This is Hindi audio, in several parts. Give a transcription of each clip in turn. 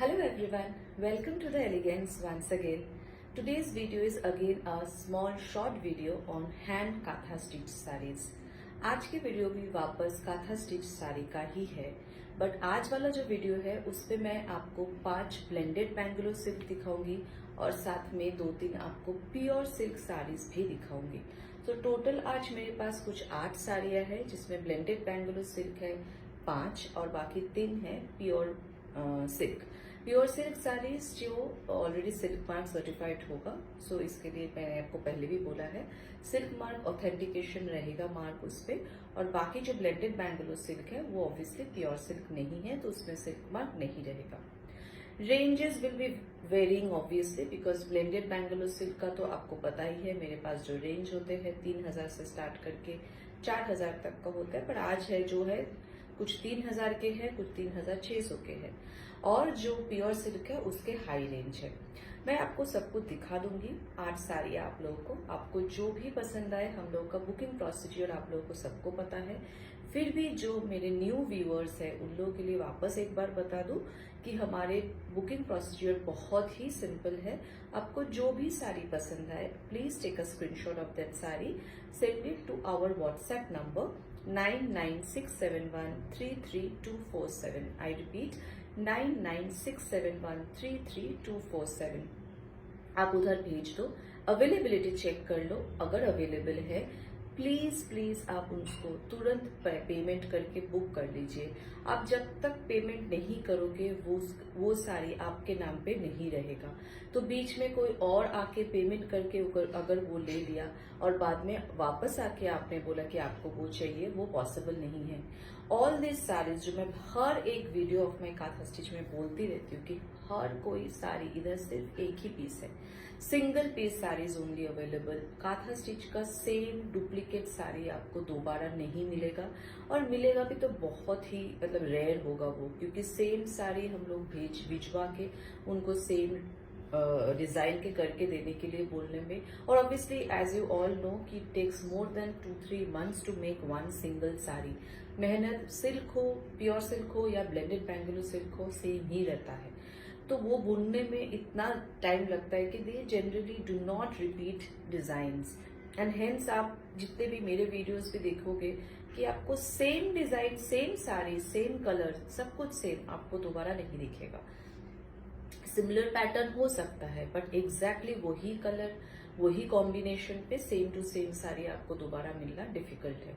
Hello everyone, welcome to the Elegance once again. Today's video is again a small short video on hand kantha stitch sarees. आज की वीडियो भी वापस काथा स्टिच साड़ी का ही है, बट आज वाला जो वीडियो है उस पे मैं आपको 5 ब्लेंडेड बैंगलोर सिल्क दिखाऊंगी और साथ में 2-3 आपको प्योर सिल्क साड़ीज भी दिखाऊंगी. तो टोटल आज मेरे पास कुछ 8 साड़ियां हैं जिसमें ब्लेंडेड बैंगलोर सिल्क है 5 और बाकी 3 है pure silk. Pure silk saris जो ऑलरेडी सिल्क मार्क सर्टिफाइड होगा, सो इसके लिए मैंने आपको पहले भी बोला है सिल्क मार्क ऑथेंटिकेशन रहेगा मार्क उस पे. और बाकी जो ब्लेंडेड बैंगलोर सिल्क है वो ऑब्वियसली प्योर सिल्क नहीं है तो उसमें सिल्क मार्क नहीं रहेगा. Ranges will be varying obviously because blended Bangalore silk का तो आपको पता ही है मेरे पास जो रेंज होते हैं 3000 से स्टार्ट करके 4000 तक का होता है. पर आज है जो है कुछ 3000 के हैं, कुछ 3600 के हैं और जो प्योर सिल्क है उसके हाई रेंज है. मैं आपको सब कुछ दिखा दूंगी 8 साड़ियाँ आप लोगों को. आपको जो भी पसंद आए, हम लोग का बुकिंग प्रोसीजर आप लोगों को सबको पता है. फिर भी जो मेरे न्यू व्यूअर्स है उन लोगों के लिए वापस एक बार बता दूं कि हमारे बुकिंग प्रोसीजर बहुत ही सिंपल है. आपको जो भी साड़ी पसंद आए please take a screenshot of that sari, send it to our WhatsApp number 9967133247. I repeat 9967133247. आप उधर भेज दो, अवेलेबिलिटी चेक कर लो. अगर अवेलेबल है प्लीज प्लीज आप उसको तुरंत पेमेंट करके बुक कर लीजिए. आप जब तक पेमेंट नहीं करोगे वो साड़ी आपके नाम पे नहीं रहेगा. तो बीच में कोई और आके पेमेंट करके अगर वो ले लिया और बाद में वापस आके आपने बोला कि आपको वो चाहिए, वो पॉसिबल नहीं है. ऑल दिस साड़ीज जो मैं हर एक वीडियो ऑफ माई काथा स्टिच में बोलती रहती हूँ कि हर कोई साड़ी इधर सिर्फ एक ही पीस है, single piece saris only available. Kantha stitch का सेम डुप्लीकेट साड़ी आपको दोबारा नहीं मिलेगा और मिलेगा भी तो बहुत ही मतलब रेयर होगा वो, क्योंकि सेम साड़ी हम लोग भिजवा के उनको सेम डिजाइन के करके देने के लिए बोलने में. और obviously as you all know कि it takes more than 2-3 months to make one single sari. मेहनत सिल्क हो, प्योर सिल्क हो या ब्लेंडेड बैंगलोर सिल्क हो, सेम ही रहता है. तो वो बुनने में इतना टाइम लगता है कि they generally do not repeat designs and hence आप जितने भी मेरे वीडियोस भी देखोगे कि आपको same design, same sari, same colour, सब कुछ सेम आपको दोबारा नहीं दिखेगा. सिमिलर पैटर्न हो सकता है बट एग्जैक्टली वही कलर, वही कॉम्बिनेशन पे सेम टू सेम साड़ी आपको दोबारा मिलना डिफिकल्ट है.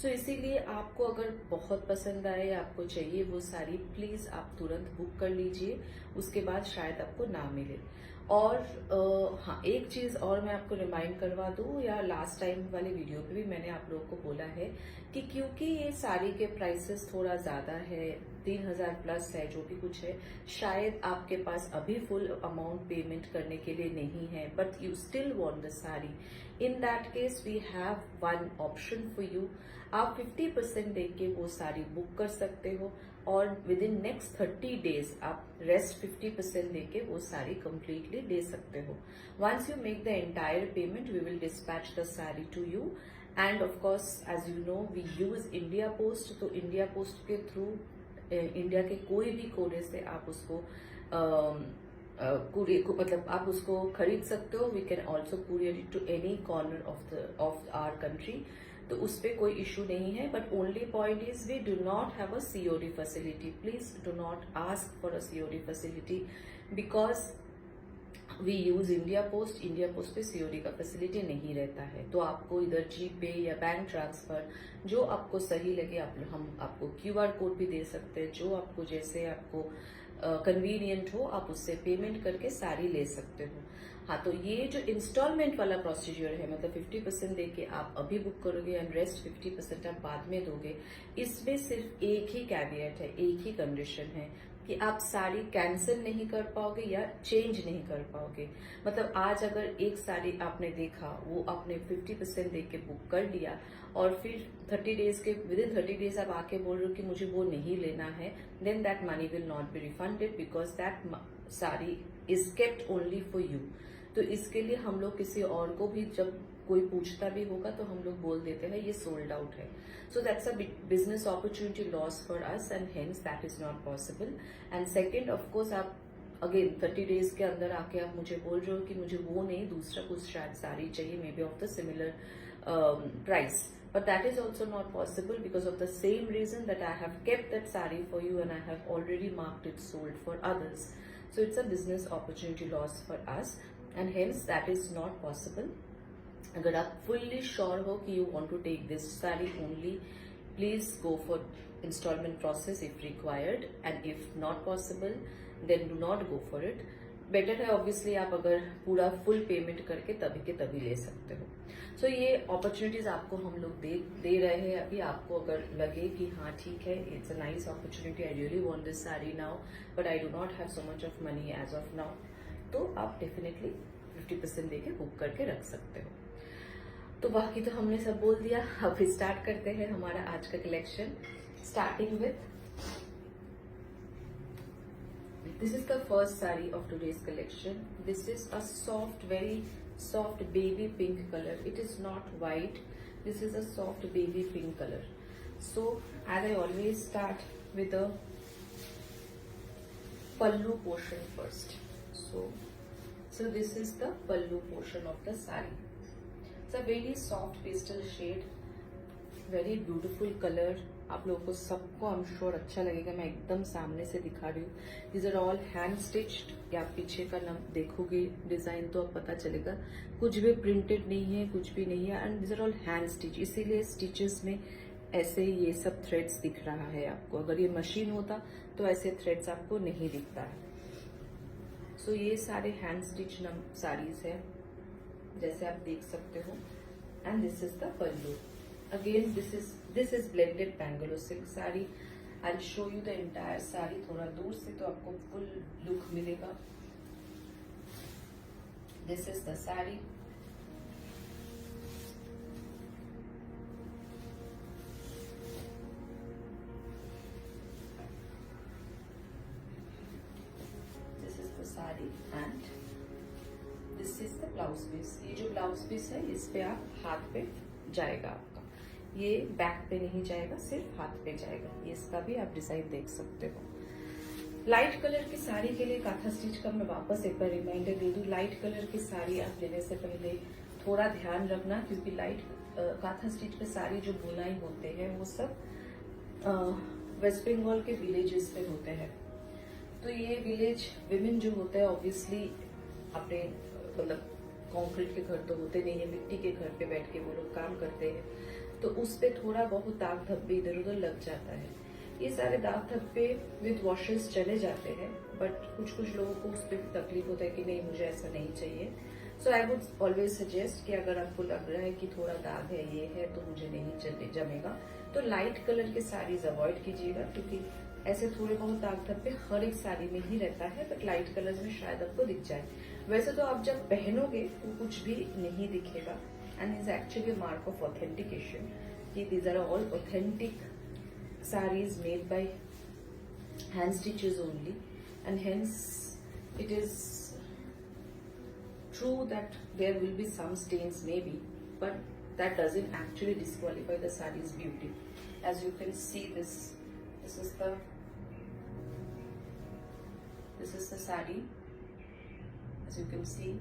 सो इसीलिए आपको अगर बहुत पसंद आए, आपको चाहिए वो साड़ी, प्लीज आप तुरंत बुक कर लीजिए, उसके बाद शायद आपको ना मिले. और हाँ, एक चीज और मैं आपको रिमाइंड करवा दूं, या लास्ट टाइम वाले वीडियो पे भी मैंने आप लोगों को बोला है कि क्योंकि ये साड़ी के प्राइसेस थोड़ा ज्यादा है, 3000 प्लस है, जो भी कुछ है, शायद आपके पास अभी फुल अमाउंट पेमेंट करने के लिए नहीं है but you still want the sari. In that case we have one option for you. आप 50% देके वो साड़ी बुक कर सकते हो और विद इन नेक्स्ट 30 डेज आप रेस्ट 50% देके वो साड़ी कंप्लीटली ले सकते हो. Once you make the entire payment we will dispatch the sari to you. And of course as you know we use India Post, तो इंडिया पोस्ट के थ्रू इंडिया के कोई भी कोने से आप उसको मतलब आप उसको खरीद सकते हो. We can also courier it to any corner of our country, तो उस पर कोई इशू नहीं है. But only point is we do not have a COD facility. Please do not ask for a COD facility because we use India post. India post पे सीओडी का फैसिलिटी नहीं रहता है. तो आपको इधर जीपे या बैंक ट्रांसफर जो आपको सही लगे हम आपको क्यूआर कोड भी दे सकते हैं, जो आपको जैसे आपको कन्वीनियंट हो आप उससे पेमेंट करके साड़ी ले सकते हो. हाँ, तो ये जो इंस्टॉलमेंट वाला प्रोसीजर है, मतलब 50% देके आप अभी बुक करोगे एंड रेस्ट 50% आप बाद में दोगे, इसमें सिर्फ एक ही कैविएट है, एक ही कंडीशन है कि आप साड़ी कैंसिल नहीं कर पाओगे या चेंज नहीं कर पाओगे. मतलब आज अगर एक साड़ी आपने देखा, वो आपने 50% देके बुक कर लिया और फिर 30 डेज के विद इन 30 डेज आप आके बोल रहे हो कि मुझे वो नहीं लेना है, then that money will not be refunded because that sari is kept only for you. तो इसके लिए हम लोग किसी और को भी जब कोई पूछता भी होगा तो हम लोग बोल देते हैं ये सोल्ड आउट है. So that's a business opportunity loss for us and hence that is not possible. And second, of course आप अगेन 30 डेज के अंदर आके आप मुझे बोल रहे हो कि मुझे वो नहीं, दूसरा कुछ शायद साड़ी चाहिए, may be of the similar price, but that is also not possible because of the same reason that I have kept that sari for you and I have already marked it sold for others. So it's a business opportunity loss for us and hence that is not possible. अगर आप fully sure हो कि you want to take this sari only, please go for installment process if required, and if not possible then do not go for it. Better है ऑब्वियसली आप अगर पूरा फुल पेमेंट करके तभी के तभी ले सकते हो. सो ये अपॉर्चुनिटीज आपको हम लोग दे रहे हैं अभी. आपको अगर लगे कि हाँ ठीक है, it's a nice opportunity, I really want this sari now but I do not have so much of money as of now, तो आप डेफिनेटली 50% देके बुक करके रख सकते हो. तो बाकी तो हमने सब बोल दिया. अब स्टार्ट करते हैं हमारा आज का collection, starting with this is the first saree of today's collection. This is a soft, very soft baby pink color. It is not white. This is a soft baby pink color. So as I always start with the pallu portion first. So this is the pallu portion of the saree. It's a very soft pastel shade, very beautiful color. आप लोगों को सबको आई एम श्योर अच्छा लगेगा. मैं एकदम सामने से दिखा रही हूँ. These are all hand stitched. या पीछे का देखोगे डिजाइन तो अब पता चलेगा, कुछ भी प्रिंटेड नहीं है, कुछ भी नहीं है, and these are all hand stitch. इसीलिए स्टिचेस में ऐसे ये सब थ्रेड्स दिख रहा है आपको. अगर ये मशीन होता तो ऐसे थ्रेड्स आपको नहीं दिखता है. सो ये सारे हैंड स्टिच साड़ीज है जैसे आप देख सकते हो. And this is the pallu. Again, this is blended Bangalore silk saree. I'll show you the entire saree थोड़ा दूर से तो आपको full look मिलेगा. This is the saree. This is the saree and this is the blouse piece. ये जो blouse piece है इस पे आप हाथ पे जाएगा आपका. ये बैक पे नहीं जाएगा, सिर्फ हाथ पे जाएगा. ये इसका भी आप डिजाइन देख सकते हो. लाइट कलर की साड़ी के लिए काथा स्टिच का मैं वापस एक बार रिमाइंडर दे दूं. लाइट कलर की साड़ी आप लेने से पहले थोड़ा ध्यान रखना, क्योंकि लाइट काथा स्टिच पे साड़ी जो बुनाई होते हैं वो सब वेस्ट बंगाल के विलेजेस पे होते हैं. तो ये विलेज विमेन जो होते हैं ऑब्वियसली अपने मतलब कंक्रीट के घर तो होते नहीं है, मिट्टी के घर पे बैठ के वो लोग काम करते हैं, तो उस पे थोड़ा बहुत दाग धब्बे इधर उधर लग जाता है. ये सारे दाग धब्बे विद वॉशेस चले जाते हैं, बट कुछ लोगों को उस पर तकलीफ होता है कि नहीं मुझे ऐसा नहीं चाहिए. सो आई वुड ऑलवेज सजेस्ट कि अगर आपको लग रहा है कि थोड़ा दाग है, ये है, तो मुझे नहीं जमेगा, तो लाइट कलर के साड़ीज अवॉइड कीजिएगा, क्योंकि ऐसे थोड़े बहुत दाग धब्बे हर एक साड़ी में ही रहता है, बट लाइट कलर में शायद आपको दिख जाए. वैसे तो आप जब पहनोगे तो कुछ भी नहीं दिखेगा. And is actually a mark of authentication. These are all authentic sarees made by hand stitches only, and hence it is true that there will be some stains maybe, but that doesn't actually disqualify the saree's beauty. As you can see, this is the saree, as you can see,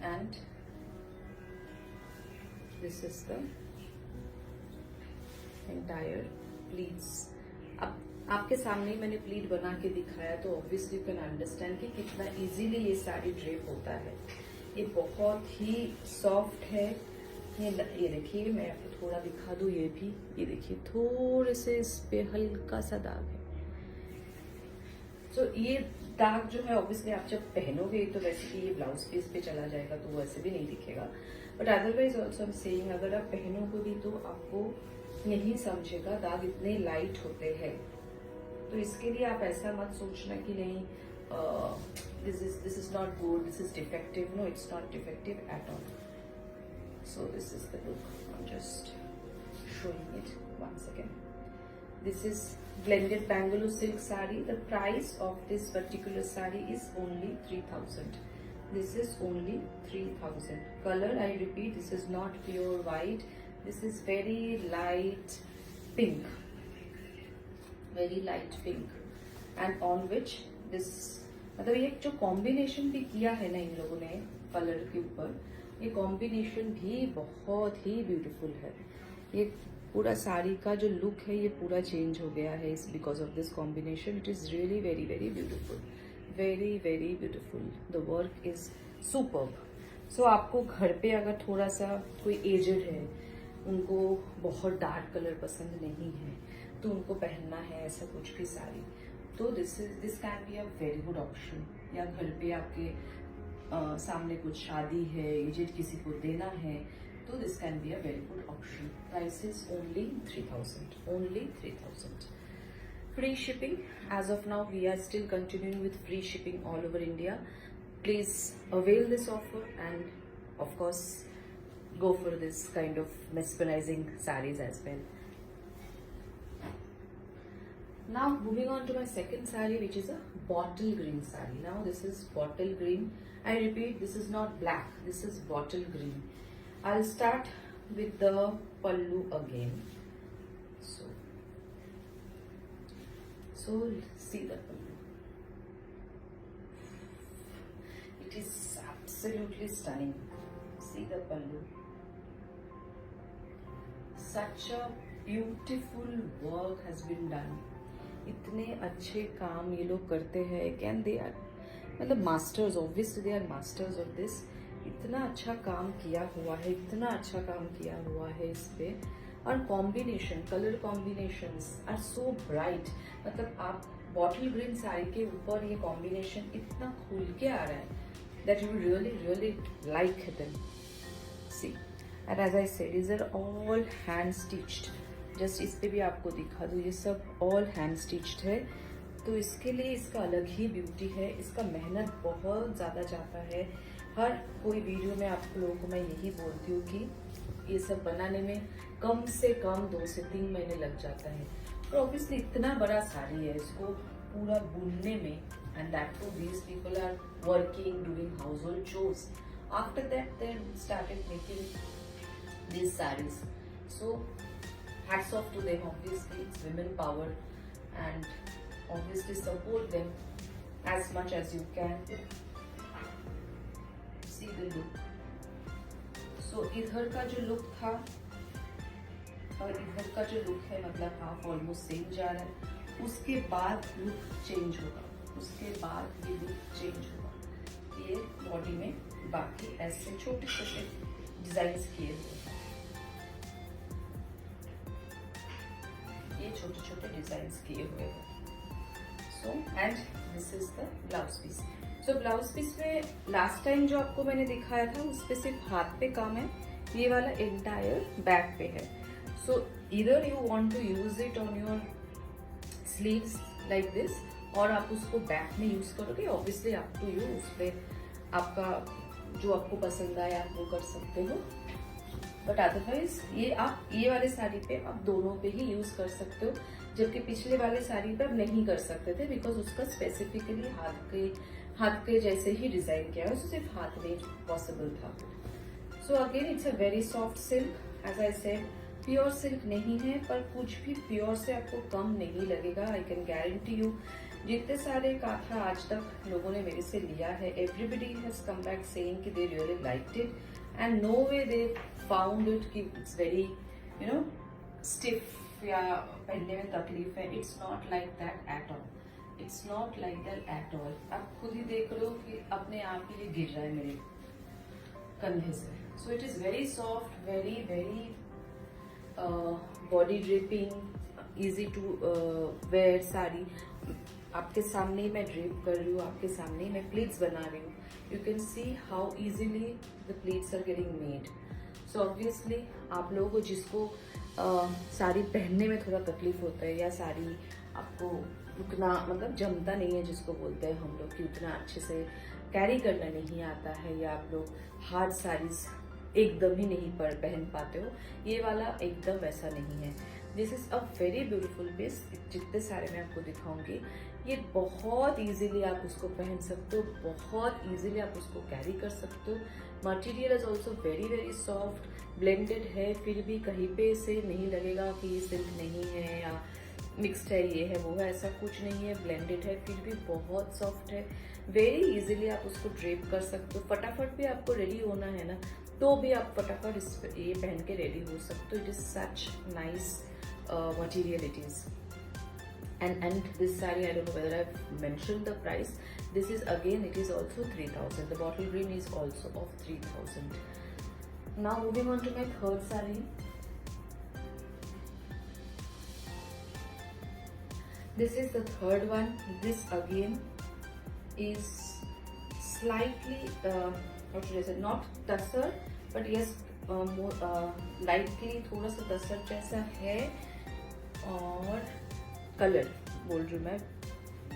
and this is the entire pleats. अब आपके सामने मैंने प्लीट बना के दिखाया तो ऑब्वियसली यू कैन अंडरस्टैंड कि कितना इजीली ये साड़ी ड्रेप होता है. ये बहुत ही सॉफ्ट है. ये देखिए, मैं आपको थोड़ा दिखा दूं. ये भी ये देखिए, थोड़े से इस पे हल्का सा दाग है. तो ये दाग जो है ऑब्वियसली आप जब पहनोगे तो वैसे कि ये ब्लाउज पीस पे चला जाएगा तो वैसे भी नहीं दिखेगा, but otherwise also I am saying अगर आप पहनोगे भी तो आपको नहीं समझेगा. दाग इतने लाइट होते हैं, तो इसके लिए आप ऐसा मत सोचना कि नहीं this is not good, this is defective. No, it's not defective at all. So this is the look. I am just showing it once again. This is blended Bangalore silk saree. The price of this particular saree is only 3,000. This is only 3,000. Color, I repeat, this is not pure white. This is very light pink. Very light pink. And on which this मतलब ये जो कॉम्बिनेशन भी किया है ना इन लोगों ने कलर के ऊपर, ये कॉम्बिनेशन भी बहुत ही ब्यूटीफुल है। ये पूरा साड़ी का जो लुक है ये पूरा चेंज हो गया है इस because of this combination. It is really very very beautiful, very very beautiful. The work is superb. So आपको घर पे अगर थोड़ा सा कोई एजेड है, उनको बहुत डार्क कलर पसंद नहीं है, तो उनको पहनना है ऐसा कुछ भी साड़ी, तो this can be a very good option. या घर पे आपके सामने कुछ शादी है, एजेड किसी को देना है, तो this can be a very good option. Price is only 3000, only 3000। Free shipping. As of now, we are still continuing with free shipping all over India. Please avail this offer and, of course, go for this kind of mesmerizing sarees as well. Now, moving on to my second saree, which is a bottle green saree. Now, this is bottle green. I repeat, this is not black. This is bottle green. I'll start with the pallu again. So see the pallu. It is absolutely stunning. See the pallu. Such a beautiful work has been done. इतने अच्छे काम ये लोग करते हैं, कैन दे आर मतलब masters, obviously they are masters of this. इतना अच्छा काम किया हुआ है, इतना अच्छा काम किया हुआ है इस पे। और combination, colour combinations are so bright. मतलब आप बॉटल ग्रीन साड़ी के ऊपर ये कॉम्बिनेशन इतना खुल के आ रहा है that you really really like them. See, and as I said, is are all hand stitched. Just इस पे भी आपको दिखा दूँ, ये सब ऑल हैंड स्टिच्ड है, तो इसके लिए इसका अलग ही ब्यूटी है। इसका मेहनत बहुत ज़्यादा जाता है। हर कोई वीडियो में आप लोगों को मैं यही बोलती हूँ कि ये सब बनाने में कम से कम 2 से 3 महीने लग जाता है। और ऑब्वियसली इतना बड़ा साड़ी है, इसको पूरा बुनने में, and that too these people are working, doing household chores. After that they started making these saris. So hats off to them. Obviously it's women power, and obviously support them as much as you can. See the look. So इधर का जो लुक था और इधर का जो लुक है, मतलब हाफ ऑलमोस्ट सेम जा रहा है। उसके बाद लुक चेंज होगा, उसके बाद ये लुक चेंज होगा। ये बॉडी में बाकी ऐसे छोटे छोटे डिजाइन किए हुए हैं, ये छोटे छोटे डिजाइन किए हुए हैं। So and this is the blouse piece. So blouse piece में लास्ट टाइम जो आपको मैंने दिखाया था उस पे सिर्फ हाथ पे काम है, ये वाला एंटायर बैक पे है। सो इधर you want to use it on your sleeves like this, और आप उसको बैक में यूज करोगे। ऑब्वियसली आप टू यू, उस पर आपका जो आपको पसंद आया आप वो कर सकते हो, बट अदरवाइज ये आप ये वाले साड़ी पे आप दोनों पे ही यूज कर सकते हो, जबकि पिछले वाले साड़ी पे आप नहीं कर सकते थे बिकॉज उसका स्पेसिफिकली हाथ के जैसे ही डिजाइन किया है, उसको सिर्फ हाथ में पॉसिबल था। So again it's a very soft silk, as I said pure silk नहीं है, पर कुछ भी प्योर से आपको कम नहीं लगेगा। आई कैन गारंटी यू, जितने सारे काथा आज तक लोगों ने मेरे से लिया है, everybody has come back saying कि they really liked it, and no way they found it कि it's very you know stiff या पहनने में तकलीफ है। It's not like that at all, it's not like that at all. आप खुद ही देख लो कि अपने आप ही ये गिर रहा है मेरे कंधे से। So it is very soft, very very body dripping, easy to wear sari. आपके सामने मैं ड्रिप कर रही हूँ, आपके सामने मैं प्लीट्स बना रही हूँ। You can see how easily the pleats are getting made. So obviously आप लोगों को जिसको साड़ी पहनने में थोड़ा तकलीफ होता है, या साड़ी आपको उतना मतलब जमता नहीं है, जिसको बोलते हैं हम लोग कि उतना अच्छे से कैरी करना नहीं आता है, या आप लोग हार्ड साड़ीज एकदम ही नहीं पहन पाते हो, ये वाला एकदम वैसा नहीं है। This is a very beautiful piece. जितने सारे मैं आपको दिखाऊंगी, ये बहुत इजीली आप उसको पहन सकते हो, बहुत इजीली आप उसको कैरी कर सकते हो। Material is also very very soft, blended है, फिर भी कहीं पे से नहीं लगेगा कि ये सिल्क नहीं है या मिक्सड है, ये है वो है, ऐसा कुछ नहीं है, ब्लेंडेड है, फिर भी बहुत सॉफ्ट है। वेरी इजीली आप उसको ड्रेप कर सकते हो। फटाफट भी आपको रेडी होना है ना, तो भी आप फटाफट इस ये पहन के रेडी हो सकते हो। It is such nice material it is. And this saree, I don't know whether I've mentioned the price. This is again, it is also 3000. The bottle green is also of 3000. Now moving on to my third saree. This is the third one. This again is slightly what should I say, not tussar, but yes, more lightly थोड़ा सा tussar जैसा है। और कलर बोल रही हूँ मैं,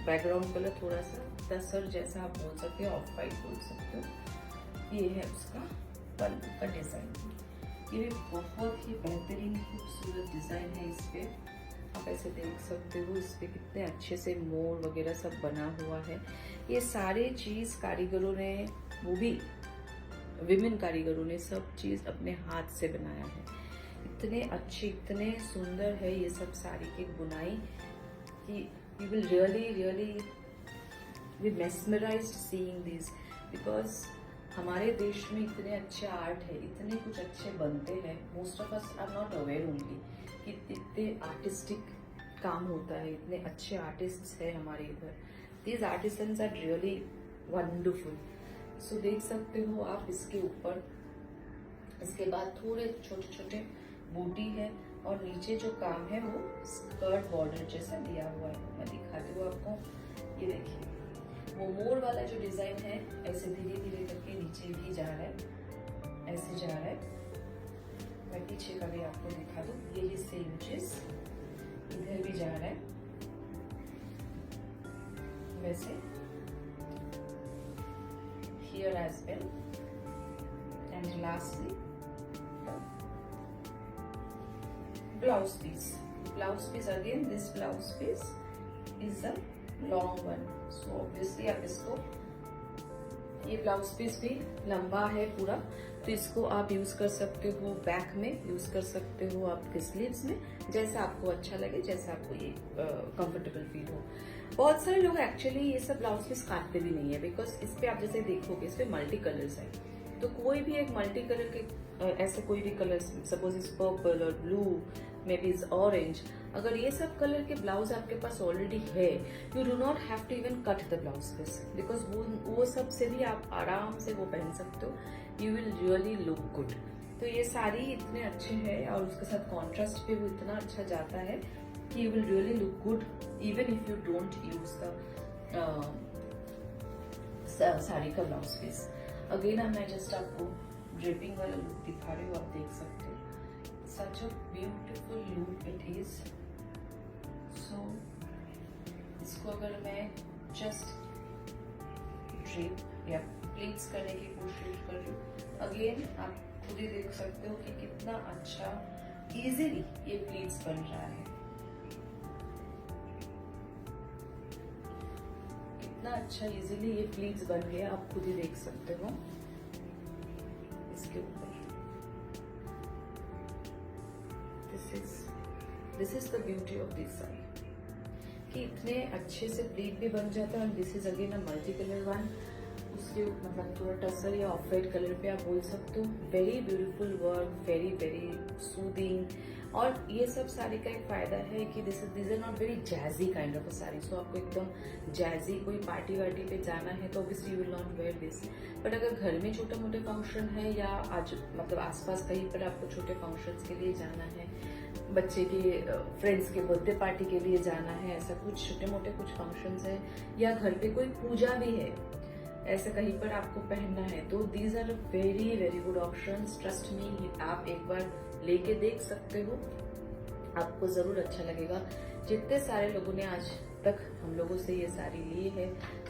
बैकग्राउंड कलर थोड़ा सा तसर जैसा आप बोल सकते हो, ऑफ वाइट बोल सकते हो। ये है उसका पल्लू का डिजाइन। ये भी बहुत ही बेहतरीन खूबसूरत डिजाइन है। इस पे आप ऐसे देख सकते हो, इस पे कितने अच्छे से मोर वगैरह सब बना हुआ है। ये सारे चीज कारीगरों ने, वो भी विमेन कारीगरों ने सब चीज अपने हाथ से बनाया है। इतने अच्छे, इतने सुंदर है ये सब साड़ी की बुनाई कि you will really be mesmerized seeing these, because हमारे देश में इतने अच्छे आर्ट है, इतने कुछ अच्छे बनते हैं। Most of us are not aware only कि इतने आर्टिस्टिक काम होता है, इतने अच्छे आर्टिस्ट्स हैं हमारे इधर। These artisans are really wonderful. So देख सकते हो आप इसके ऊपर, इसके बाद थोड़े छोटे छोटे बूटी है और नीचे जो काम है वो स्कर्ट बॉर्डर जैसा दिया हुआ है। मैं दिखाती हूँ आपको, ये देखिए वो मोर वाला जो डिजाइन है, ऐसे धीरे धीरे करके नीचे भी जा रहा है, ऐसे जा रहा है। मैं पीछे का भी आपको दिखा दूँ, यही सेम चीज इधर भी जा रहा है वैसे, here as well. And lastly blouse piece. Blouse piece again, this blouse piece is a long one, so obviously आप इसको, ये ब्लाउज पीस भी लंबा है पूरा, तो इसको आप यूज कर सकते हो बैक में, यूज कर सकते हो आपके स्लीव्स में, जैसा आपको अच्छा लगे, जैसा आपको ये कंफर्टेबल फील हो। बहुत सारे लोग एक्चुअली ये सब ब्लाउज पीस काटते भी नहीं है, बिकॉज इस पे आप जैसे देखोगे इस पे मल्टी कलर्स है, तो कोई भी एक मल्टी कलर के ऐसे कोई भी कलर, सपोज इज पर्पल और blue, maybe is orange, अगर ये सब कलर के ब्लाउज आपके पास ऑलरेडी है, you do not have to even cut the blouse piece, because वो सब से भी आप आराम से वो पहन सकते हो। You will really look good. तो ये साड़ी इतने अच्छे हैं और उसके साथ कॉन्ट्रास्ट पे वो इतना अच्छा जाता है कि you will really look good even if you don't use the sari का ब्लाउज पीस। अगेन मैं जस्ट आपको ड्रेपिंग वाला लुक दिखा रही हूँ, आप देख सकते हो। Such a beautiful look it is. So इसको अगर मैं जस्ट ड्रेप या प्लीट्स करने की कोशिश कर रही हूँ, अगेन आप खुद ही देख सकते हो कि कितना अच्छा इजीली ये प्लीट्स बन रहा है, कितना अच्छा इजीली ये प्लीट्स बन गया, आप खुद ही देख सकते हो इसके ऊपर। This is the beauty of this sari कि इतने अच्छे से प्लीट भी बन जाता है। और this is again a multi colour one, उसके मतलब थोड़ा टसर या ऑफ वाइट कलर पे आप बोल सकते हो। Very beautiful work, very very soothing. और ये सब साड़ी का एक फायदा है कि this are not very jazzy kind of a sari. So आपको एकदम जैजी कोई पार्टी वार्टी पे जाना है तो obviously you will not wear this, but अगर घर में छोटे मोटे फंक्शन है या आज मतलब आसपास कहीं पर आपको छोटे फंक्शंस के लिए जाना है, बच्चे के फ्रेंड्स के बर्थडे पार्टी के लिए जाना है, ऐसा कुछ छोटे मोटे कुछ फंक्शंस है, या घर पे कोई पूजा भी है, ऐसे कहीं पर आपको पहनना है, तो these are very very good options. Trust me, आप एक बार लेके देख सकते हो, आपको जरूर अच्छा लगेगा। जितने सारे लोगों ने आज तक हम लोगों से ये साड़ी ली है,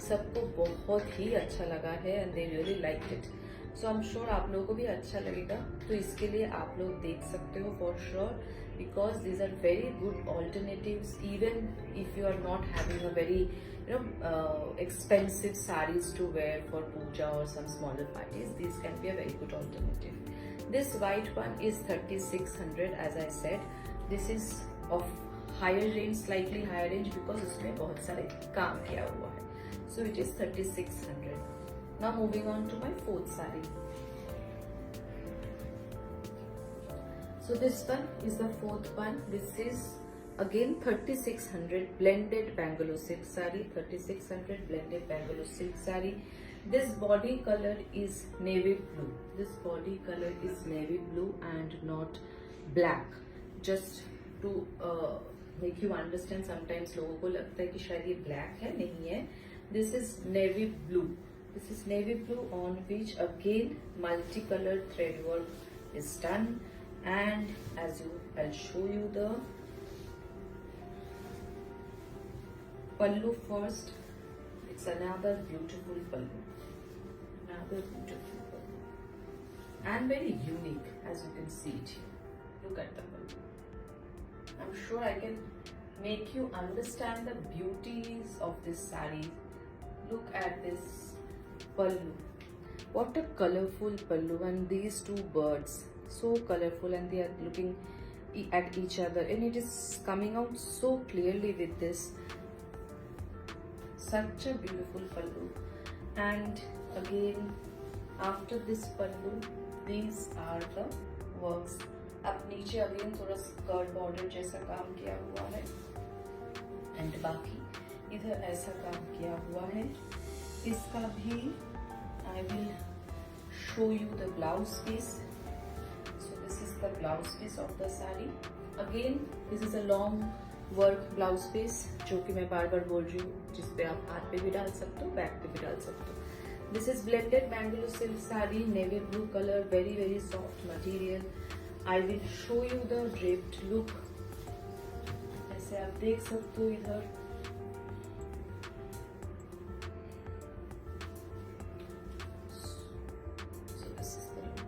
सबको बहुत ही अच्छा लगा है and they really like it. So I am sure आप लोगों को भी अच्छा लगेगा, तो इसके लिए आप लोग देख सकते हो for sure, because these are very good alternatives even if you are not having a very expensive sarees to wear for puja or some smaller parties. These can be a very good alternative. This white one is 3600 as I said. This is of higher range, slightly higher range, because उसमें बहुत सारे काम किया हुआ है. So it is 3600. Now moving on to my fourth saree. So this one is the fourth one. This is again 3600 blended Bangalore silk saree. 3600 blended Bangalore silk saree. This body color is navy blue. This body color is navy blue and not black. Just to make you understand, sometimes लोगों को लगता है कि शायद ये black है, नहीं है. This is navy blue. This is navy blue on which again multicolored thread work is done. And I'll show you the pallu first. It's another beautiful pallu. Another beautiful pallu. And very unique, as you can see it here. Look at the pallu. I'm sure I can make you understand the beauties of this saree. Look at this pallu. What a colorful pallu, and these two birds, so colorful, and they are looking at each other, and it is coming out so clearly with this. Such a beautiful pallu. And again, after this pallu, these are the works. अब नीचे अगेन थोड़ा स्कर्ट बॉर्डर जैसा काम किया हुआ है, एंड बाकी इधर ऐसा काम किया हुआ है. इसका भी I will show you the blouse piece. So this is the blouse piece of the saree. Again, this is a long work blouse piece, जो कि मैं बार बार बोल रही हूँ, जिसपे आप हाथ पे भी डाल सकते हो, बैक पे भी डाल सकते हो. This is blended Bangalore silk saree, navy blue color, very very soft material. I will show you the draped look. ऐसे आप देख सकते हो इधर. So this is the look.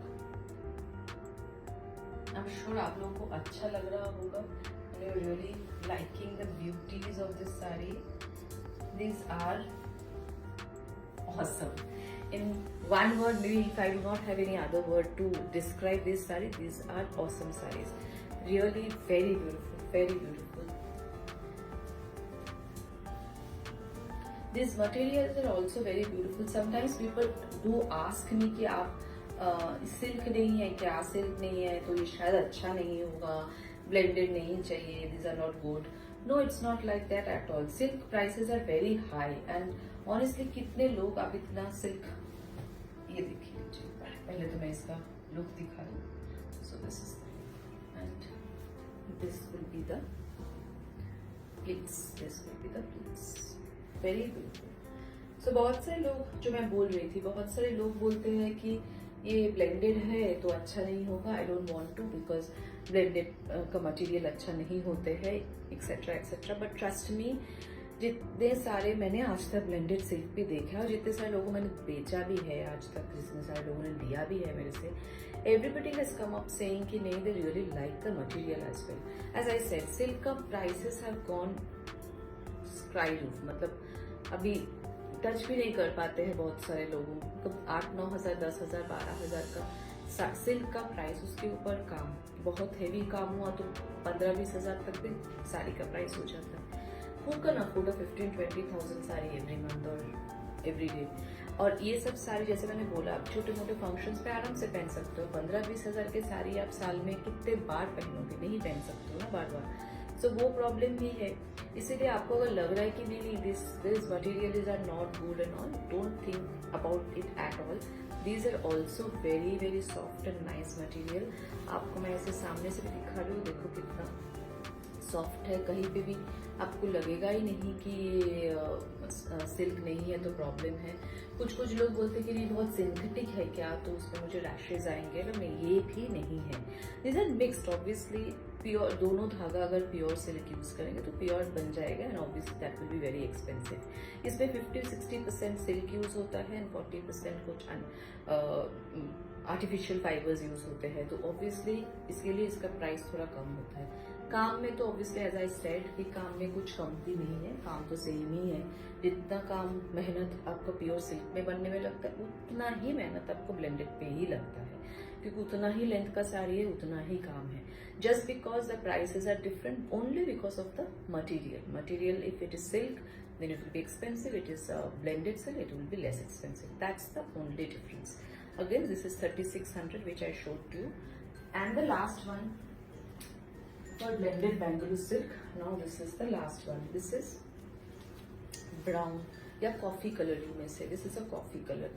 I'm sure आप लोगों को अच्छा लग रहा होगा. You're really liking the beauties of this saree. These are awesome. In one word, maybe if I do not have any other word to describe this saree, these are awesome sarees. Really very beautiful, very beautiful. These materials are also very beautiful. Sometimes people do ask me कि आप सिल्क नहीं है क्या, सिल्क नहीं है तो ये शायद अच्छा नहीं होगा, blended नहीं चाहिए, these are not good. No, it's not like that at all. Silk prices are very high, and honestly कितने लोग आप इतना सिल्क, ये देखिए लीजिए. पहले तो मैं इसका लुक दिखा दूँ. So this is, and this will be the pleats. This will be the pleats. Very beautiful. So बहुत सारे लोग, जो मैं बोल रही थी, बहुत सारे लोग बोलते हैं कि ये ब्लेंडेड है तो अच्छा नहीं होगा. I don't want to, because blended का मटेरियल अच्छा नहीं होते हैं, etcetera etcetera. But trust me, जितने सारे मैंने आज तक ब्लेंडेड सिल्क भी देखा और जितने सारे लोगों मैंने बेचा भी है आज तक, जितने सारे लोगों ने लिया भी है मेरे से, everybody has come up saying कि नहीं, they really like the material as well. As I said, silk का prices have gone sky roof. मतलब अभी टच भी नहीं कर पाते हैं बहुत सारे लोगों को. 8-9 हज़ार, 10 हज़ार, 12 हज़ार का सिल्क का प्राइस, उसके ऊपर काम, बहुत हेवी काम हुआ तो 15-20 हज़ार तक भी साड़ी का प्राइस हो जाता है. Who can afford a 15-20,000 sari every month और every day? और ये सब साड़ी, जैसे मैंने बोला, आप छोटे मोटे फंक्शंस पे आराम से पहन सकते हो. 15-20 हज़ार की साड़ी आप साल में कितने बार पहनोगे, नहीं पहन सकते हो ना बार बार. सो वो प्रॉब्लम भी है. इसीलिए आपको अगर लग रहा है कि नहीं, this material are not good and all, don't think about it at all. These are also very very soft and nice material. आपको मैं ऐसे सामने से भी दिखा रही हूँ, देखो कितना सॉफ्ट है. कहीं पे भी आपको लगेगा ही नहीं कि सिल्क नहीं है तो प्रॉब्लम है. कुछ कुछ लोग बोलते हैं कि नहीं बहुत सिंथेटिक है क्या, तो उसमें मुझे रैशेज आएंगे. तो ये भी नहीं है. This are mixed. Obviously pure, दोनों धागा अगर प्योर सिल्क यूज करेंगे तो प्योर बन जाएगा, and obviously that will be very expensive. इसमें 50-60% सिल्क यूज होता है एंड 40% कुछ आर्टिफिशियल फाइबर्स यूज होते हैं. तो ऑब्वियसली इसके लिए इसका प्राइस थोड़ा कम होता है. काम में तो ऑब्वियसली एज आई सेड कि काम में कुछ कमती नहीं है, काम तो सेम ही है। जितना काम मेहनत आपको प्योर सिल्क में बनने में लगता है उतना ही मेहनत आपको ब्लेंडेड पे ही लगता है, क्योंकि उतना ही लेंथ का साड़ी है, उतना ही काम है। Just because the prices are different only because of the material if it is silk then it will be expensive, it is blended silk, it will be less expensive. That's the only difference. Again, this is 3600 which I showed you, and the last one for blended Bangalore silk. Now this is the last one. This is brown या coffee color you may say. This is a coffee color.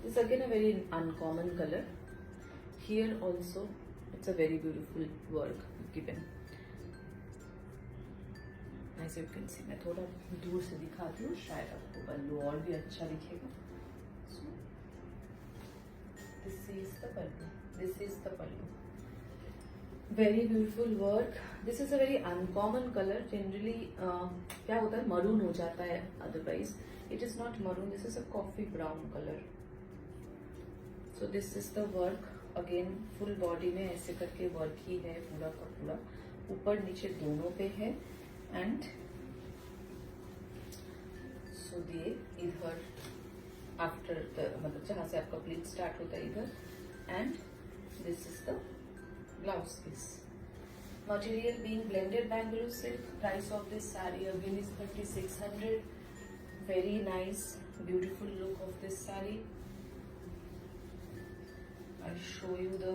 This is again a very uncommon color. Here also it's a very beautiful work given. As you can see, मैं थोड़ा दूर से दिखाती हूँ, शायद आपको पल्लू और भी अच्छा दिखेगा. So this is the pallu. This is the pallu. Very beautiful work. This is a very uncommon color. Generally क्या होता है, maroon हो जाता है. Otherwise, it is not maroon. This is a coffee brown color. So this is the work. Again, full body में ऐसे करके work ही है पूरा का पूरा. ऊपर नीचे दोनों पे है. And so ये इधर आफ्टर द मतलब जहाँ से आपका प्लीट स्टार्ट होता है इधर, and this is the blouse piece. Material being blended Bangalore silk. Price of this saree again is 3600. Very nice, beautiful look of this saree. I'll show you the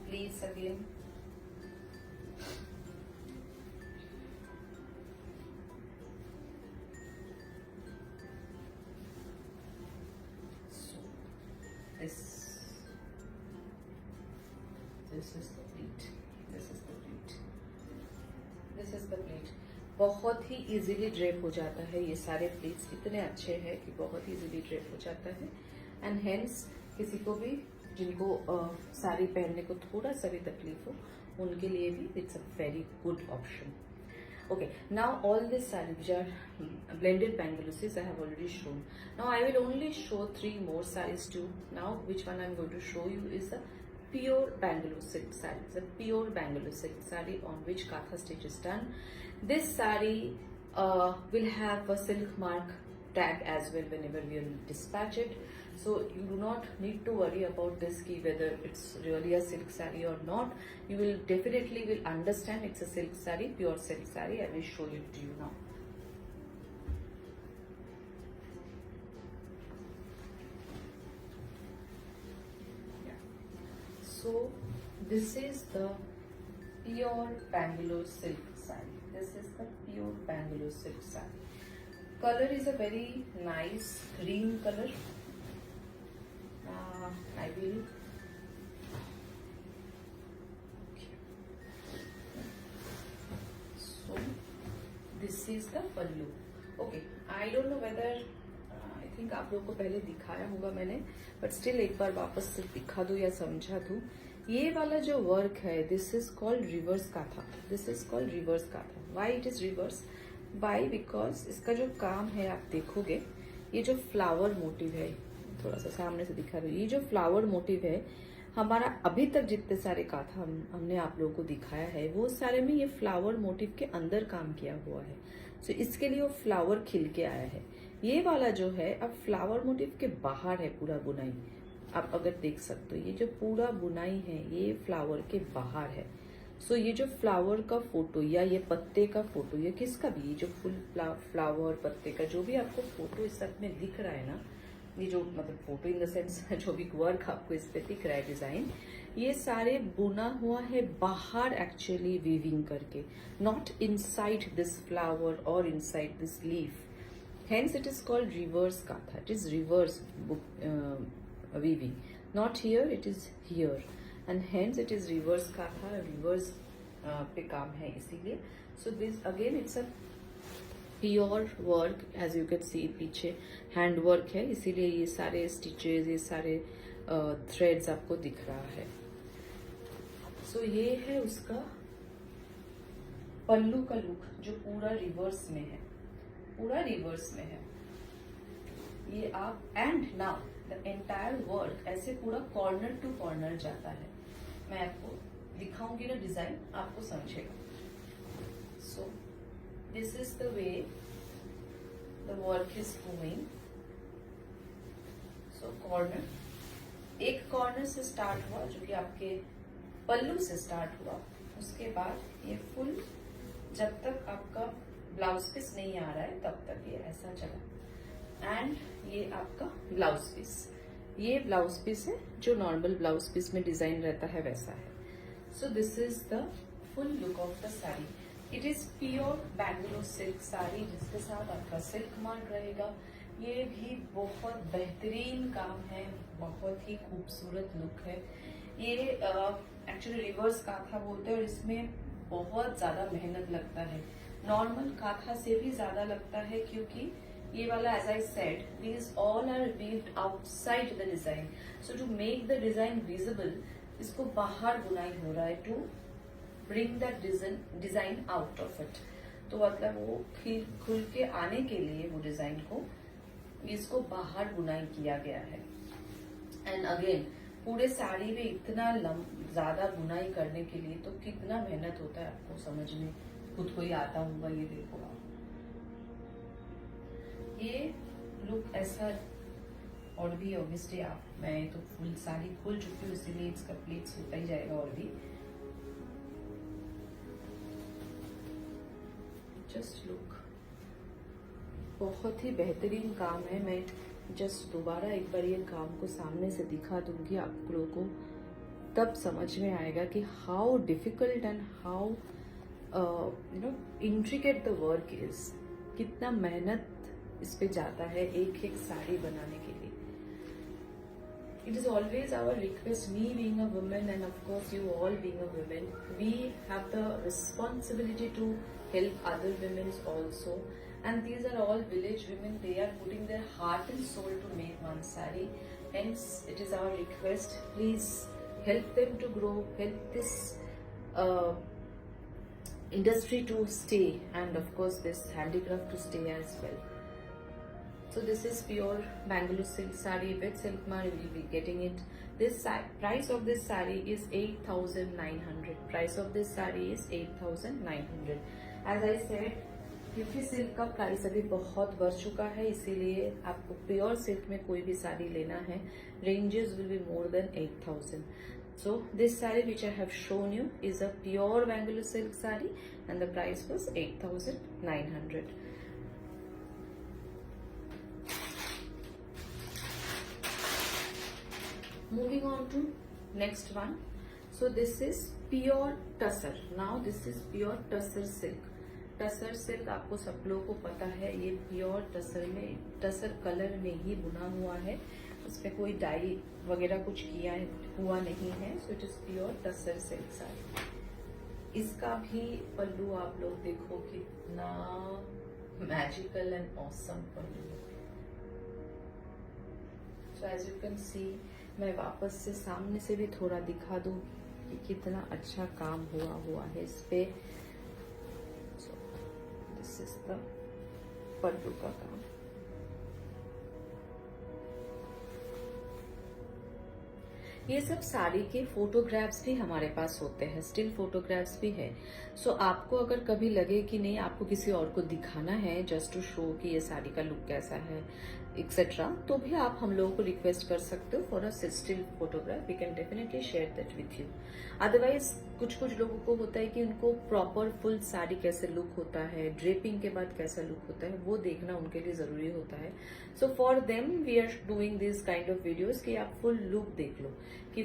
pleats again. This is the pleat. This is the pleat. This is the pleat. बहुत ही इजीली ड्रेप हो जाता है. ये सारे प्लीट्स इतने अच्छे हैं कि बहुत ही इजीली ड्रेप हो जाता है. एंड हेंस किसी को भी जिनको साड़ी पहनने को थोड़ा सा भी तकलीफ हो, उनके लिए भी it's a very good option. Okay, now all these sarees which are blended Bangalore's I have already shown. Now I will only show 3 more sarees too. Now which one I am going to show you is the pure Bangalore silk saree. It's a pure Bangalore silk saree on which Katha stitch is done. This saree will have a silk mark tag as well whenever we will dispatch it. So you do not need to worry about this key whether it's really a silk saree or not. You will definitely will understand it's a silk saree, pure silk saree. I will show it to you now. Yeah. So this is the pure Bangalore silk saree. This is the pure Bangalore silk saree. Color is a very nice green color. I will so this is the pallu. Okay, I don't know whether I think आप लोगों को पहले दिखाया होगा मैंने, but still एक बार वापस से दिखा दूँ या समझा दूँ. ये वाला जो वर्क है, this is called reverse काथा. This is called reverse काथा. Why it is reverse? Why? Because इसका जो काम है आप देखोगे, ये जो फ्लावर मोटिव है, थोड़ा सा सामने से दिखा दो. ये जो फ्लावर मोटिव है, हमारा अभी तक जितने सारे काथा हमने आप लोगों को दिखाया है, वो सारे में ये फ्लावर मोटिव के अंदर काम किया हुआ है. सो इसके लिए वो फ्लावर खिल के आया है. ये वाला जो है अब फ्लावर मोटिव के बाहर है पूरा बुनाई. आप अगर देख सकते हो, ये जो पूरा बुनाई है ये फ्लावर के बाहर है. सो ये जो फ्लावर का फोटो या ये पत्ते का फोटो या किसका भी, ये जो फुल फ्लावर पत्ते का जो भी आपको फोटो इस सब में दिख रहा है ना, ये जो मतलब फोटो इन द सेंस जो भी वर्क आपको इस पे दिख रहा है डिजाइन, ये सारे बुना हुआ है बाहर एक्चुअली वीविंग करके, not inside this flower or inside this leaf. Hence it is called reverse kantha. It is reverse weaving, not here, it is here, and hence it is reverse kantha. Reverse पे काम है इसीलिए. So this again it's a pure work. As you can see पीछे हैंड वर्क है, इसीलिए ये सारे स्टिचेस, ये सारे थ्रेड्स आपको दिख रहा है. सो ये है उसका पल्लू का लुक जो पूरा रिवर्स में है, पूरा रिवर्स में है ये आप. And now the entire work ऐसे पूरा कॉर्नर टू कॉर्नर जाता है. मैं आपको दिखाऊंगी ना डिजाइन, आपको समझेगा. सो this is the way the work is going. So corner, एक कॉर्नर से स्टार्ट हुआ जो कि आपके पल्लू से स्टार्ट हुआ. उसके बाद ये फुल, जब तक आपका ब्लाउज पीस नहीं आ रहा है तब तक ये ऐसा चला. एंड ये आपका ब्लाउज पीस, ये ब्लाउज पीस है जो नॉर्मल ब्लाउज पीस में डिजाइन रहता है वैसा है. सो this is the full look of the sari. It is pure Bangalore silk sari जिसके साथ आपका सिल्क मार्क रहेगा. ये भी बहुत बेहतरीन काम है, बहुत ही खूबसूरत लुक है. ये एक्चुअली रिवर्स काथा बोलते हैं और इसमें बहुत ज्यादा मेहनत लगता है. नॉर्मल काथा से भी ज्यादा लगता है क्योंकि ये वाला, as I said, these all are weaved outside the design. So to make the design visible, इसको बाहर बुनाई हो रहा है to bring that design out of it. तो मतलब वो खुल के आने के लिए वो डिजाइन को, इसको बाहर बुनाई किया गया है. एंड अगेन पूरे साड़ी में इतना ज्यादा बुनाई करने के लिए तो कितना मेहनत होता है, आपको समझ में खुद को ही आता होगा. ये देखो आप, ये लुक ऐसा. और भी ऑब्वियसली आप, मैं तो फुल साड़ी खोल चुकी हूँ इसीलिए इसका प्लेट्स होता ही जाएगा. और भी जस्ट लुक, बहुत ही बेहतरीन काम है. मैं जस्ट दोबारा एक बार ये काम को सामने से दिखा दूंगी आप लोगों को, तब समझ में आएगा कि how difficult and how intricate the work is. कितना मेहनत इस पे जाता है एक एक साड़ी बनाने के लिए. It is always our request, me being a woman and of course you all being a woman, we have the responsibility to help other women also. And these are all village women, they are putting their heart and soul to make one saree. Hence, it is our request, please help them to grow, help this industry to stay, and of course this handicraft to stay as well. So this is pure Bangalore silk saree with silk mark. You will be getting it. This price of this saree is 8,900. Price of this saree is 8,900. As I said, क्योंकि सिल्क का प्राइस अभी बहुत बढ़ चुका है, इसीलिए आपको प्योर सिल्क में कोई भी साड़ी लेना है, ranges will be more than 8,000. So this saree which I have shown you is a pure Bangalore silk saree and the price was 8,900. Moving on to next one. So this is pure tussar. Now this is pure tussar silk. Tussar silk आपको सब लोगों को पता है, ये प्योर टसर में, टसर कलर में ही बुना हुआ है. उसमें कोई डाई वगैरह कुछ किया हुआ नहीं है. So it is pure tussar silk sari. इसका भी पल्लू आप लोग देखो कितना magical and awesome pallu. So as you can see, मैं वापस से सामने से भी थोड़ा दिखा दूं कि कितना अच्छा काम हुआ है इस पे. दिस इज द पल्लू का काम. ये सब साड़ी के फोटोग्राफ्स भी हमारे पास होते हैं, स्टिल फोटोग्राफ्स भी है. सो आपको अगर कभी लगे कि नहीं आपको किसी और को दिखाना है जस्ट टू शो कि ये साड़ी का लुक कैसा है एक्सेट्रा, तो भी आप हम लोगों को रिक्वेस्ट कर सकते हो for a still photograph. We can definitely share that with you. Otherwise कुछ लोगों को होता है कि उनको प्रॉपर फुल साड़ी कैसे लुक होता है, ड्रेपिंग के बाद कैसा लुक होता है, वो देखना उनके लिए जरूरी होता है. So for them we are doing this kind of videos कि आप फुल लुक देख लो कि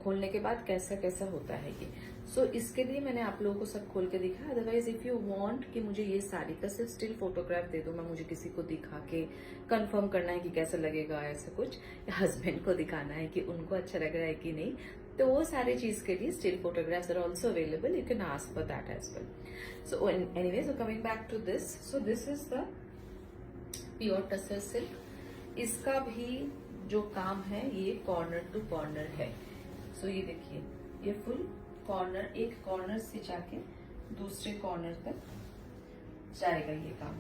खोलने के बाद कैसा कैसा होता है ये. सो इसके लिए मैंने आप लोगों को सब खोल के दिखाया. अदरवाइज इफ यू वांट कि मुझे ये साड़ी का सिर्फ स्टिल फोटोग्राफ दे दो, मैं मुझे किसी को दिखा के कंफर्म करना है कि कैसा लगेगा, ऐसा कुछ, हस्बैंड को दिखाना है कि उनको अच्छा लग रहा है कि नहीं, तो वो सारी चीज के लिए still photographs are also available. You can ask for that as well. So anyway, so coming back to this. So this is the pure tussar silk. इसका भी जो काम है ये कॉर्नर टू कॉर्नर है. सो ये देखिए, ये फुल कॉर्नर, एक कॉर्नर से जाके दूसरे कॉर्नर तक जाएगा ये काम.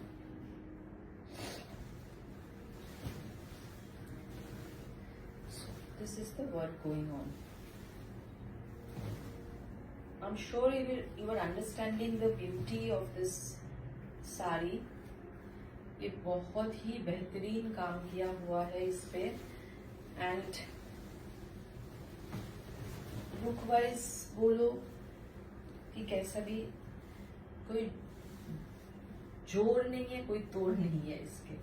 This is the work going on. I'm sure you are understanding the beauty of this sari. ये बहुत ही बेहतरीन काम किया हुआ है इस पे, एंड लुक वाइज बोलो कि कैसा भी, कोई जोड़ नहीं है, कोई तोड़ नहीं है इसके।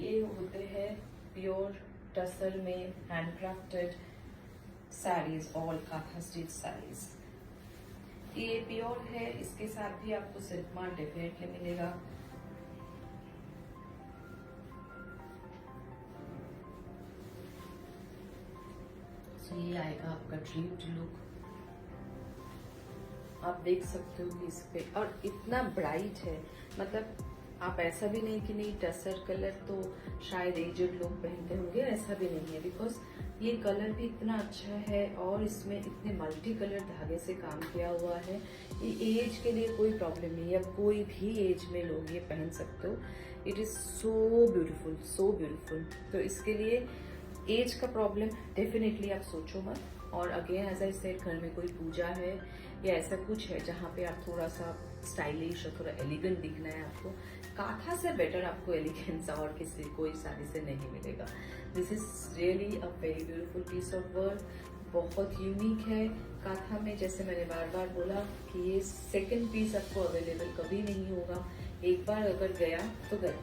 ये होते हैं प्योर टसर में handcrafted saris, all kantha stitch saris. ये प्योर है, इसके साथ भी आपको सिल्क मार्क डेफिनेटली मिलेगा। सो ये आएगा आपका ड्रीम्ड लुक। आप देख सकते हो कि इस पे, और इतना ब्राइट है, मतलब आप ऐसा भी नहीं कि नहीं टसर कलर तो शायद एजेड लोग पहनते होंगे, ऐसा भी नहीं है, बिकॉज ये कलर भी इतना अच्छा है और इसमें इतने मल्टी कलर धागे से काम किया हुआ है। ये एज के लिए कोई प्रॉब्लम नहीं है, अब कोई भी एज में लोग ये पहन सकते हो। It is so beautiful, so beautiful. तो इसके लिए एज का प्रॉब्लम डेफिनेटली आप सोचो मत। और अगेन एज आई सेड, घर में कोई पूजा है या ऐसा कुछ है जहाँ पे आप थोड़ा सा स्टाइलिश और थोड़ा एलिगेंट दिखना है आपको, काथा से बेटर आपको एलिगेंस और किसी कोई साड़ी से नहीं मिलेगा। This is really a very beautiful piece of work, बहुत यूनिक है काथा में। जैसे मैंने बार बार बोला कि ये सेकंड पीस आपको अवेलेबल कभी नहीं होगा, एक बार अगर गया तो गया,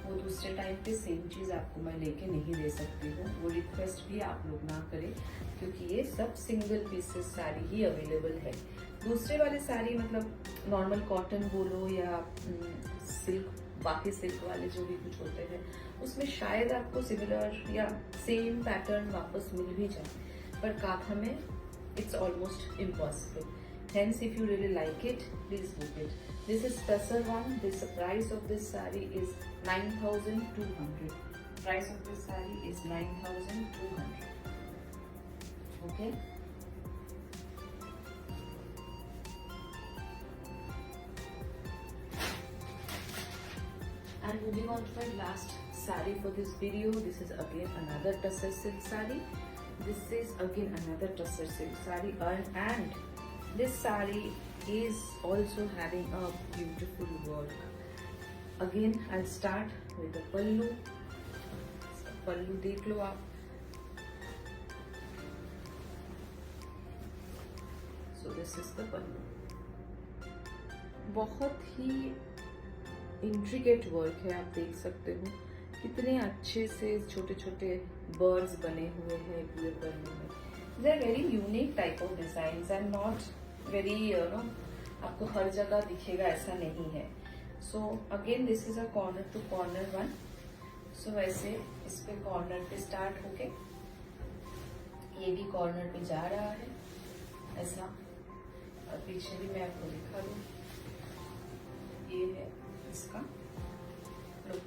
वो दूसरे टाइम पे सेम चीज़ आपको मैं लेके नहीं दे सकती हूँ। वो रिक्वेस्ट भी आप लोग ना करें, क्योंकि ये सब सिंगल पीसेस साड़ी ही अवेलेबल है। दूसरे वाले साड़ी मतलब नॉर्मल कॉटन बोलो या सिल्क, बाकी सिल्क वाले जो भी कुछ होते हैं, उसमें शायद आपको सिमिलर या सेम पैटर्न वापस मिल भी जाए, पर काथा में it's almost impossible. Hence, if you really like it, please book it. This is Tasar one. The price of this saree is 9,200. Price of this saree is 9,200. Okay. And moving on to my last saree for this video. This is again another Tasar silk saree. This is again another Tasar silk saree, and this saree is also having a beautiful work. Again, I'll start with the pallu. पल्लू देख लो आप। So this is the पल्लू। बहुत ही इंट्रिकेट वर्क है, आप देख सकते हो कितने अच्छे से छोटे छोटे बर्ड्स बने हुए हैं पूरे पल्लू में। They are very unique type of design and not very आपको हर जगह दिखेगा ऐसा नहीं है। So again this is a corner to corner one. So वैसे इस पे कॉर्नर पे स्टार्ट होके ये भी कॉर्नर पे जा रहा है ऐसा, और पीछे भी मैं आपको दिखा दूं, ये है इसका लुक।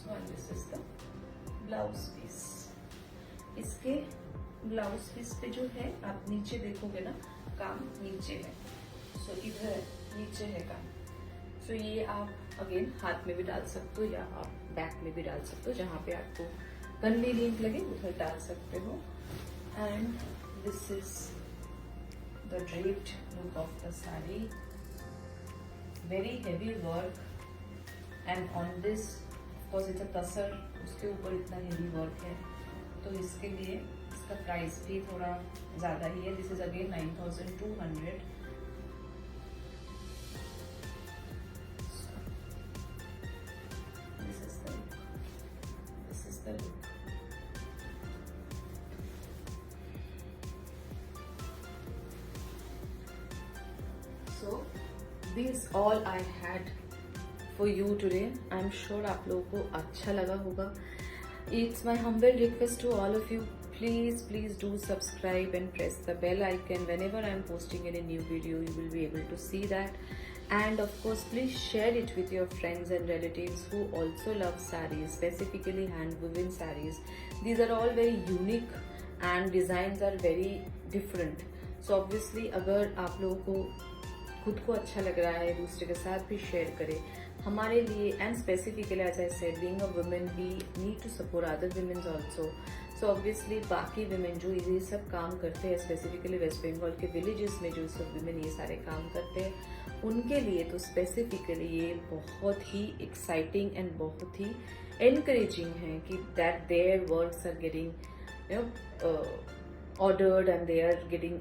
So and this is the blouse piece. इसके ब्लाउज पीस पे जो है आप नीचे देखोगे ना, काम नीचे है। सो इधर नीचे है काम। सो ये आप अगेन हाथ में भी डाल सकते हो या आप बैक में भी डाल सकते हो, जहाँ पे आपको कन्वीनियंट लगे उधर डाल सकते हो। And this is the draped look of the sari. Very heavy work and on this because it's a tussar, उसके ऊपर इतना हेवी वर्क है, तो इसके लिए इसका प्राइस भी थोड़ा ज़्यादा ही है। This is again 9,200। This is the look. So this all I had for you today. I am sure आप लोगों को अच्छा लगा होगा। It's my humble request to all of you, please do subscribe and press the bell icon. Whenever I'm posting any new video, you will be able to see that. And of course, please share it with your friends and relatives who also love sarees, specifically hand woven sarees. These are all very unique and designs are very different. So obviously, अगर आप लोगों को खुद को अच्छा लग रहा है दूसरे के साथ भी शेयर करें हमारे लिए. And specifically as I said being a women we need to support other womens also. So obviously बाकी वुमेन जो ये सब काम करते हैं स्पेसिफिकली वेस्ट बंगाल के विलेजेस में जो सब वुमेन ये सारे काम करते हैं उनके लिए तो स्पेसिफिकली ये बहुत ही एक्साइटिंग एंड बहुत ही encouraging है कि that their works are getting ordered and they are getting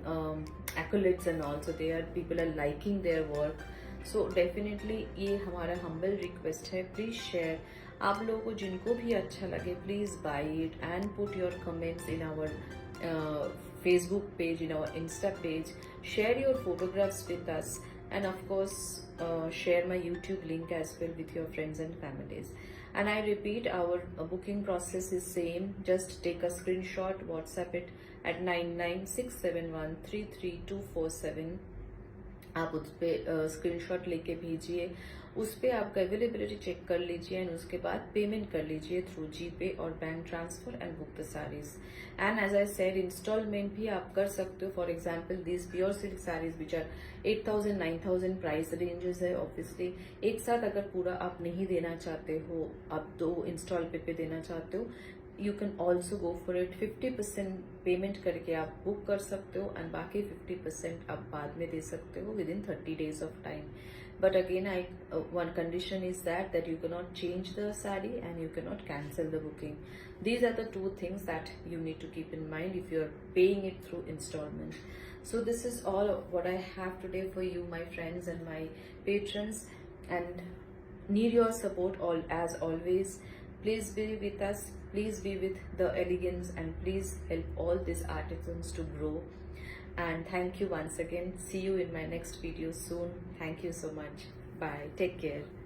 accolades and also people are liking their work. So definitely ये हमारा humble request है, please share. आप लोगों को जिनको भी अच्छा लगे please buy it and put your comments in our Facebook page, in our Insta page. Share your photographs with us and of course share my YouTube link as well with your friends and families. And I repeat, our booking process is same. Just take a screenshot, WhatsApp it at 9967133247. आप उस पर स्क्रीनशॉट लेके भेजिए, उस पर आपका अवेलेबिलिटी चेक कर लीजिए एंड उसके बाद पेमेंट कर लीजिए थ्रू जीपे और bank transfer and book the saris. And as I said instalment भी आप कर सकते हो. For example this pure silk saris which are 8,000 9,000 price ranges है. ऑब्वियसली एक साथ अगर पूरा आप नहीं देना चाहते हो, आप 2 इंस्टॉल पे देना चाहते हो, you can also go for it. 50% payment करके आप बुक कर सकते हो एंड बाकी 50% आप बाद में दे सकते हो within 30 days of time. But again, one condition is that you cannot change the sari and you cannot cancel the booking. These are the 2 things that you need to keep in mind if you are paying it through installment. So this is all what I have today for you, my friends and my patrons, and need your support all as always. Please be with us, please be with the elegance and please help all these artisans to grow. And thank you once again. See you in my next video soon. Thank you so much. Bye. Take care.